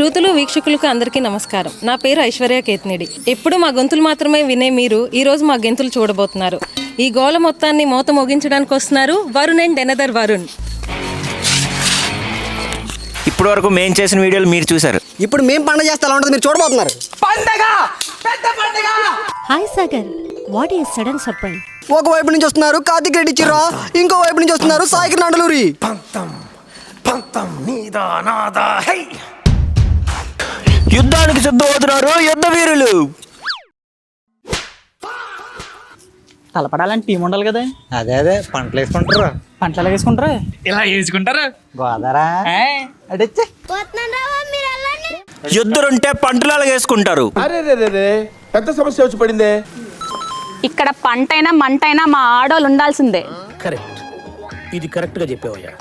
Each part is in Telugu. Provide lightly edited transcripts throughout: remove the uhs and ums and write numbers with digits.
శ్రోతలు వీక్షకులకు అందరికీ నమస్కారం. నా పేరు ఐశ్వర్య కేత్నిడి. ఎప్పుడు మా గొంతులు మాత్రమే వినే మీరు ఈరోజు మా గెంతులు చూడబోతున్నారు. ఈ గోల మొత్తాన్ని మోత మోగించడానికి వస్తున్నారు వరుణ్ అండ్ ఎనదర్ వరుణ్. ఇప్పటి వరకు మేము చేసిన వీడియోలు మీరు చూసారు. ఇప్పుడు మేము పండుగ చేస్తే ఎలా ఉంటుంది మీరు చూడబోతున్నారు. Hi Sagar, what is sudden surprise? ఒక వైపు నుంచి వస్తున్నారు కార్తిక్ రెడ్డి చిరా, ఇంకో వైపు నుంచి వస్తున్నారు సాయికి నండలూరి. యుద్ధానికి సిద్ధమవుతున్నారు యుద్ధ వీరులు. తలపడాలని టీం ఉండాలి కదా. అదే పంటలు వేసుకుంటారు. పంటలు ఎలా వేసుకుంటారు? ఇలా వేసుకుంటారు. గోదారా యుద్ధులుంటే పంటలు వేసుకుంటారు. పెద్ద సమస్య వచ్చి పడిందే. ఇక్కడ పంటైనా మంటైనా మా ఆడోళ్ళు ఉండాల్సిందే. కరెక్ట్, ఇది కరెక్ట్ గా చెప్పావయ్యా.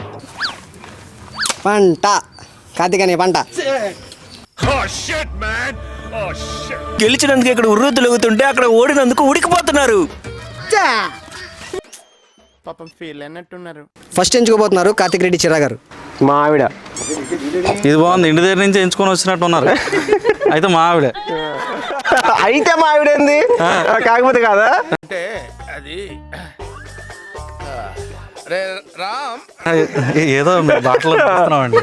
పంట కార్తిక్ పంట గెలిచినందుకు ఇక్కడ ఉర్రు తొలుగుతుంటే అక్కడ ఓడినందుకు ఉడికిపోతున్నారు. పాపం ఫీల్ అన్నట్టున్నారు. ఫస్ట్ ఎంచుకోబోతున్నారు కార్తిక్ రెడ్డి చిరా గారు. మా ఆవిడ ఇది బాగుంది, ఇంటి దగ్గర నుంచి ఎంచుకొని వచ్చినట్టు ఉన్నారు. అయితే మా ఆవిడ అయితే మా ఆవిడ ఏంది కాకపోతే కాదా అంటే అది రామ్ ఏదో బాటలో చూస్తున్నామండి.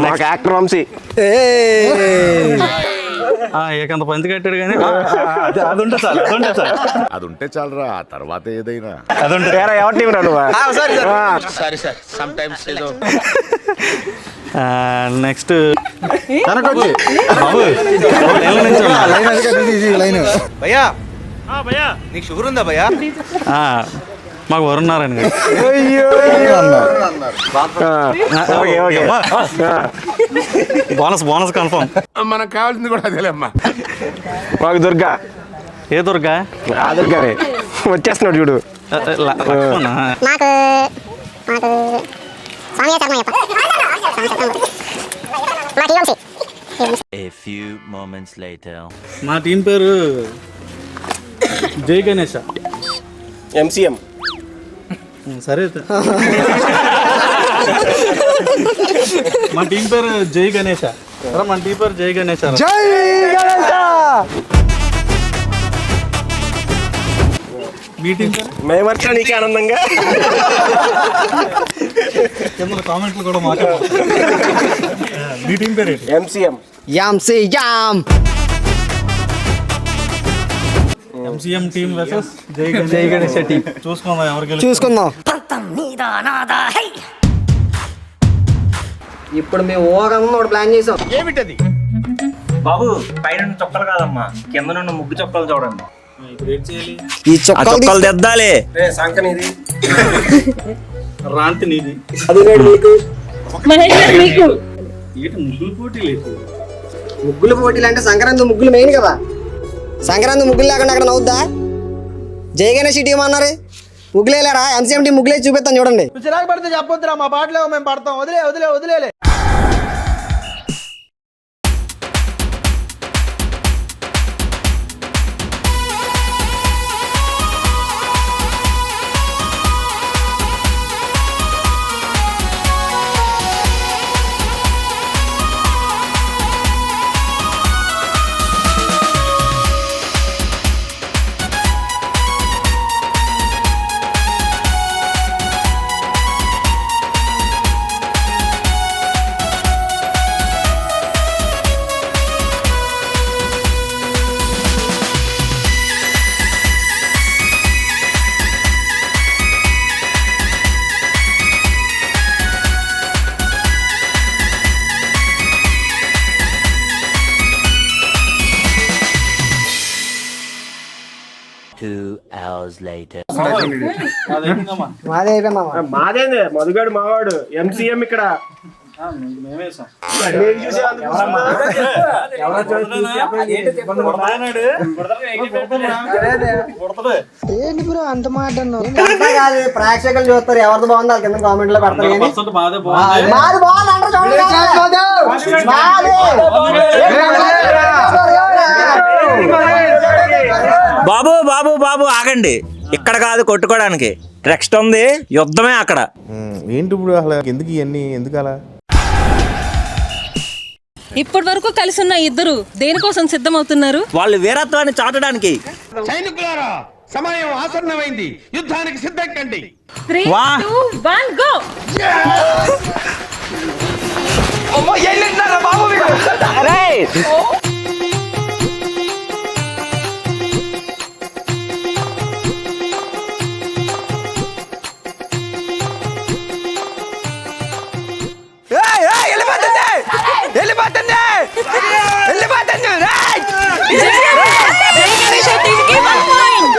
మాకు యాక్టర్ వంశీ ఏకంత పంచి కట్టాడు కానీ అది ఉంటే చాలు, అది ఉంటే చాలరా, ఆ తర్వాత ఏదైనా అది ఉంటే ఎవరి టీం రా నువ్వు? సారీ సార్, సమ్ టైమ్స్ ఏదో. నెక్స్ట్ నీకు షుగర్ ఉందా భయ్యా? మాకు వరుణ్ నారాయణ గారు. Bonus confirm. మనకు కావాల్సింది కూడా అదేలేమ్మా. మాకు దుర్గా. ఏ దుర్గా? ఆ దుర్గానే వచ్చేస్తున్నాడు చూడు. మా టీం పేరు జై గణేష. ఎంసీఎం. సరే మా టీం పేరు జై గణేష. మన టీం పేరు జై గణేష. మీ టీం పేరు? మేము వచ్చా నీకే ఆనందంగా. కింద కామెంట్లు కూడా మాట్లాడు. మీ టీం పేరు ఏంటి? ఎంసీఎం. ఎంసీఎం టీం వర్సెస్ జై గణేష టీం. చూసుకుందాం ఎవరికి చూసుకుందాం. ఇప్పుడు మేము ఓగమ్మ ప్లాన్ చేసాం. ఏమిటది? బాబు పైన చొక్కలు కాదమ్మా, కింద నుండి ముగ్గు చొక్కలు చూడండి. ఈ చొక్కాలు తెద్దాలి. సంకనీది రాంతి నీది. ముగ్గులు పోటీలు అంటే సంక్రాంతి ముగ్గులు మెయిన్ కదా. సంక్రాంతి ముగ్గులు లేకుండా అక్కడ నవ్వుద్దా? జై గణేష్ టీం అన్నారు, ముగ్గులేరా? ఎంసీఎం టీం ముగ్గులే చూపిస్తాను చూడండి. చిరాకు పడితే చెప్పొద్దురా, మా పాటలో మేము పడతాం. వదిలే. మాదేంది మధుగాడు మావాడు. ఎంసీఎం ఇక్కడ ఏంటి బ్రో అంత మాట అన్నావు? ప్రేక్షకులు చూస్తారు, ఎవరిది బాగుందో కింద కామెంట్ లో పెడతారు. బాబు బాబు బాబు ఆగండి, ఇక్కడ కాదు కొట్టుకోవడానికి, నెక్స్ట్ ఉంది యుద్ధమే అక్కడ. ఏంటి ఇప్పుడు అసలు ఎందుకు ఇవన్నీ, ఎందుకు అలా? ఇప్పటి వరకు కలిసి ఉన్న ఇద్దరు దేనికోసం సిద్ధమవుతున్నారు? వాళ్ళు వీరత్వాన్ని చాటడానికి. సైనికులారా సమయం ఆసన్నమైంది, యుద్ధానికి సిద్ధం కండి. 3, వా. 2, 1 గో. జై గణేష టీంకి 1 పాయింట్.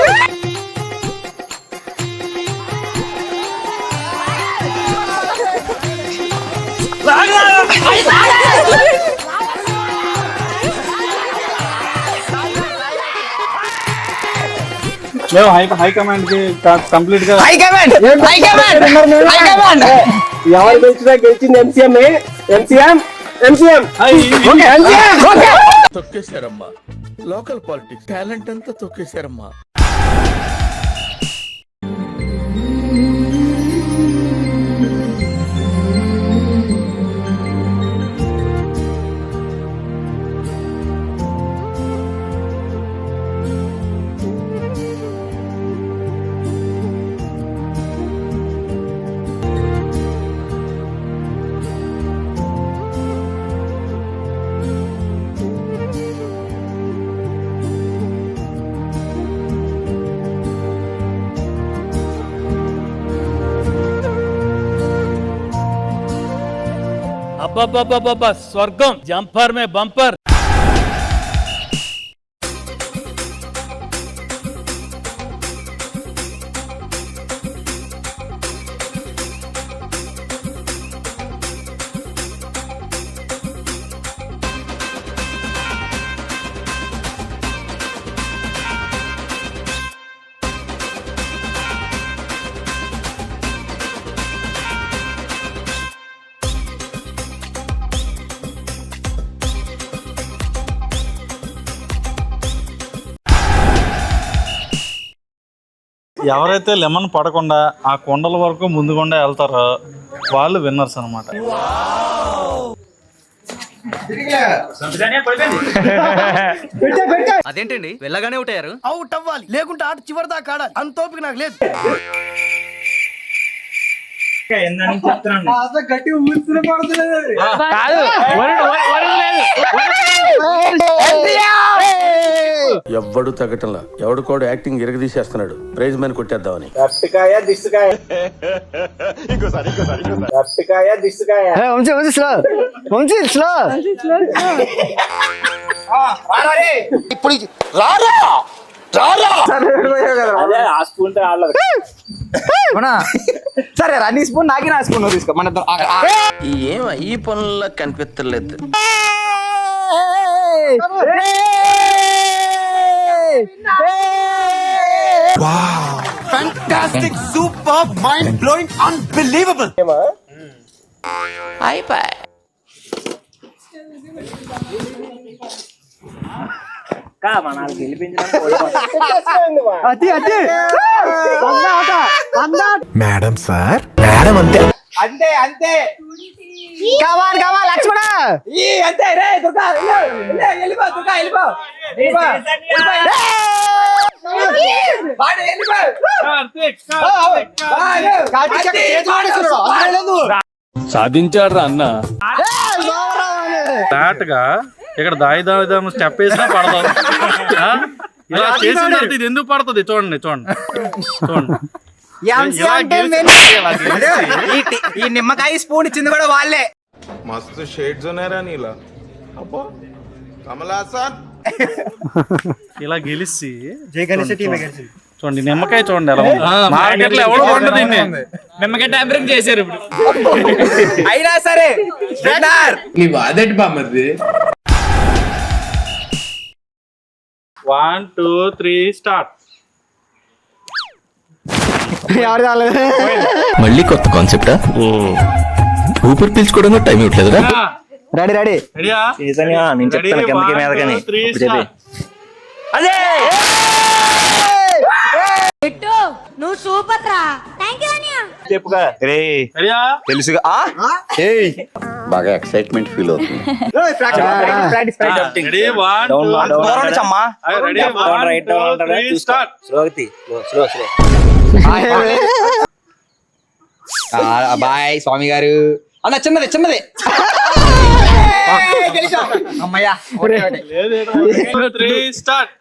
మేము హైకమాండ్ కి కంప్లీట్ గా ఎవరు గెలిచినా గెలిచింది ఎంసీఎం తొక్కేశారమ్మా, లోకల్ పాలిటిక్స్ టాలెంట్ అంతా తొక్కేశారమ్మా. అబ్బబ్బబ్బబ్బబ్బ స్వర్గం, జంపర్ మే బంపర్. ఎవరైతే లెమన్ పడకుండా ఆ కొండల వరకు ముందుకుండా వెళ్తారో వాళ్ళు విన్నర్స్ అనమాట. అదేంటండి వెళ్ళగానే ఉంటారు? అవుట్ అవ్వాలి, లేకుంటే ఆట చివరి దాకా ఆడాలి. అంత ఓపిక నాకు లేదు. ఎవ్వడు తగ్గటంలా, ఎవడు కూడా యాక్టింగ్ ఇరగదీసేస్తున్నాడు. ప్రైజ్ మని కొట్టేద్దామని. ఇప్పుడు రారా సరే రా, నీ స్పూన్ నాకి, నా స్పూన్ తీసుకో. మన ఏం ఈ పనుల్లో కనిపించలేదు. Fantastic, super, mind blowing, unbelievable. అయిపోయి మేడం సార్, మేడం అంతే అంతే అంతే. కమాన్ కమాన్ లక్ష్మణ, ఈ అంతే రే. దుర్గా వెళ్ళిపో, దుర్గా వెళ్ళిపో. సాధించాడు అన్న. ఫ్లాట్ గా ఇక్కడ దాయిదాం స్టెప్ వేసినా పడతాం. ఇలా చేసిన తర్వాత ఇది ఎందుకు పడుతుంది? చూడండి చూడండి చూడండి. ఈ నిమ్మకాయ స్పూన్ ఇచ్చింది కూడా వాళ్ళే. మస్తు షేడ్స్ ఉన్నారా నీలా. అబ్బో కమలాసన్. ఇలా గెలిచి చూడండి నిమ్మకాయ చూడండి ఎలా ఉంది. మార్కెట్ లో ఎవరు ఉండదు దీన్ని. నిమ్మకాయ ట్యాంపరింగ్ చేశారు ఇప్పుడు. అయినా సరే అదేంటి బామ్మది. 1 2 3 స్టార్ట్. మళ్ళీ కొత్త కాన్సెప్టా? ఊపిరి పీల్చుకోవడం టైం ఇవ్వట్లేదు. రెడీ రెడీ రెడీయా? నేను చెప్తాను కిందకి మీద కానీ. అదే నువ్వు సూపర్ రా. థ్యాంక్ యూ అనియా. చెప్పుగా రే రెడీయా? తెలుసుగా బాగా ఎక్సైట్మెంట్ ఫీల్ అవుతుంది. Ready, 1, 2, ready, 1, 2, 3, start. బాయ్ స్వామి గారు అన్న చిన్నది చిన్నది అమ్మయ్యా 2, 3, స్టార్ట్.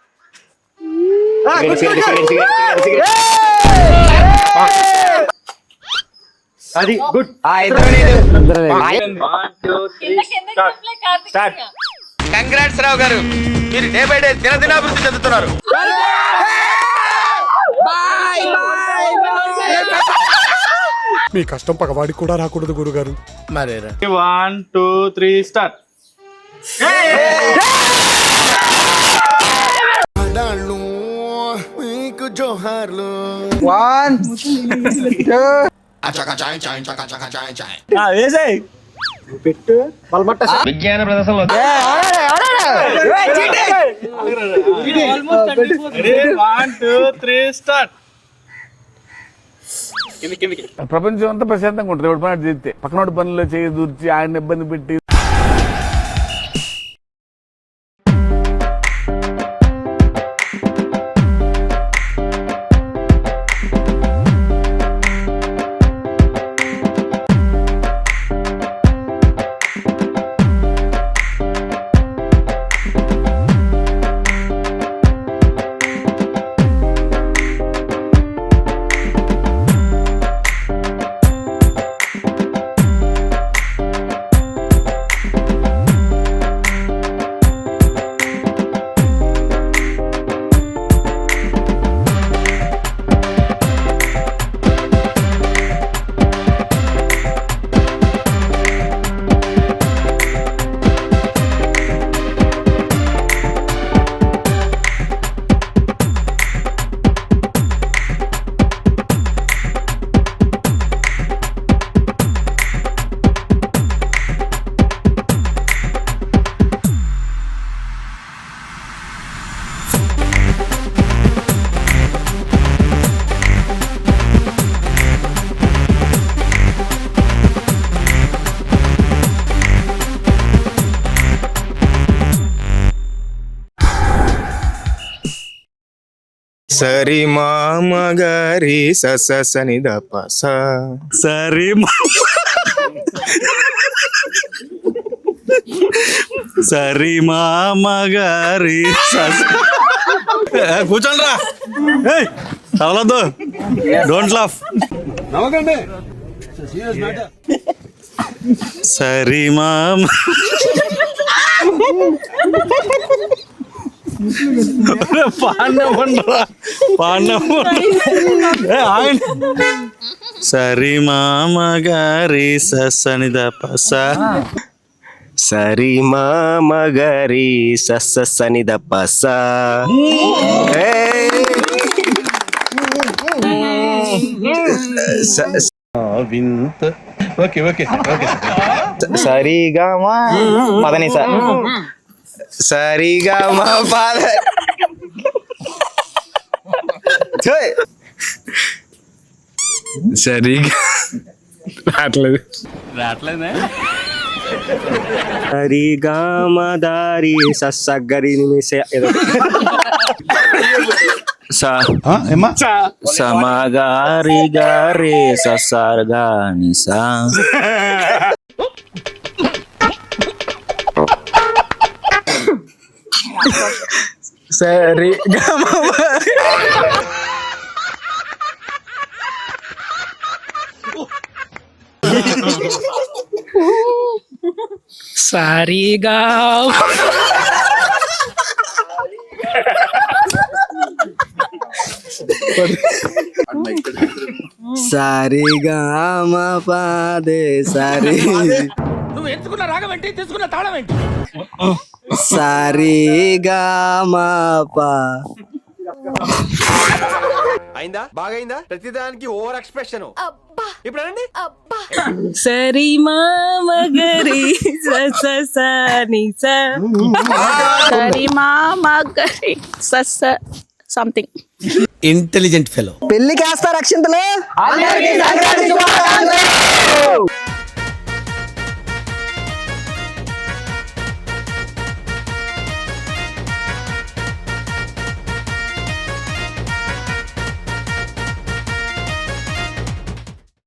అది గుడ్ 1, 2, 3, స్టార్ట్. కంగ్రాట్స్ రావు గారు, మీరు డే బై డే దినదినాభివృద్ధి చెందుతున్నారు. మీ కష్టం పగవాడికి కూడా రాకూడదు గురుగారు. 1, 2, 3, స్టార్ట్. మీకు జోహార్లు. 1 2 వేసాయి పెట్టు బలమట్ట విజ్ఞాన ప్రదర్శనలో రెడీ, 1, 2, 3, స్టార్ట్. ప్రపంచం అంతా ప్రశాంతంగా ఉంటుంది ఎవరి పని చేస్తే. పక్కనోడి పనుల్లో చేయి దూర్చి ఆయన ఇబ్బంది పెట్టి సరి మామగారి సని దప సరి సరి మామగారి కూర్చోండి రా, చదవద్దు, డోంట్ లాఫ్. సరి మామ సరి మామగారి సని దప సరి మామగారి సని దప సరిగా పదని సరిగా మా పాద సరిగా రావట్లేదు సరిగా మదారి సగ్గరి సమగారి గారి సర్గా నిసా సరి సారీగా సరిగా మా పాదే సరి నువ్వు ఎంచుకున్న రాగం ఏంటి, తీసుకున్న తాళం ఏంటి? సరిగా మా పా అయిందా? బాగైందా? ప్రతిదానికి ఓవర్ ఎక్స్ప్రెషన్. ఇప్పుడు అనండి. సరి మామగరి సని సరి మా మగరి సస్స సంథింగ్. Intelligent fellow. పెళ్లికి వేస్తారు అక్షింతలు.